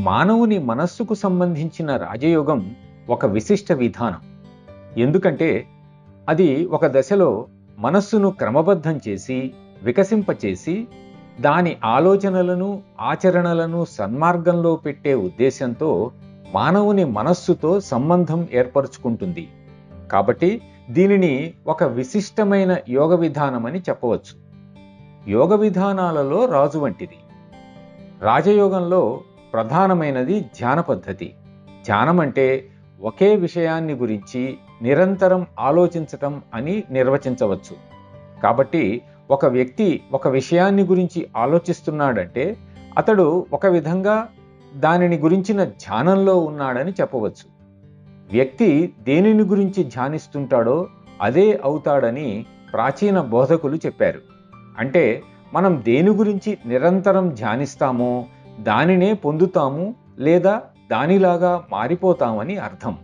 మానవుని మనస్సుకు సంబంధించిన రాజయోగం ఒక విశిష్ట విధానం. ఎందుకంటే అది ఒక దశలో మనస్సును క్రమబద్ధం చేసి వికసింపచేసి దాని ఆలోచనలను ఆచరణలను సన్మార్గంలో పెట్టే ఉద్దేశంతో మానవుని మనస్సుతో సంబంధం ఏర్పరచుకుంటుంది. కాబట్టి దీనిని ఒక విశిష్టమైన యోగ విధానమని చెప్పవచ్చు. యోగ విధానాలలో రాజు వంటిది. రాజయోగంలో ప్రధానమైనది ధ్యాన పద్ధతి. ధ్యానం అంటే ఒకే విషయాన్ని గురించి నిరంతరం ఆలోచించటం అని నిర్వచించవచ్చు. కాబట్టి ఒక వ్యక్తి ఒక విషయాన్ని గురించి ఆలోచిస్తున్నాడంటే అతడు ఒక విధంగా దానిని గురించిన ధ్యానంలో ఉన్నాడని చెప్పవచ్చు. వ్యక్తి దేనిని గురించి ధ్యానిస్తుంటాడో అదే అవుతాడని ప్రాచీన బోధకులు చెప్పారు. అంటే మనం దేని గురించి నిరంతరం ధ్యానిస్తామో దానినే పొందుతాము లేదా దానిలాగా మారిపోతామని అర్థం.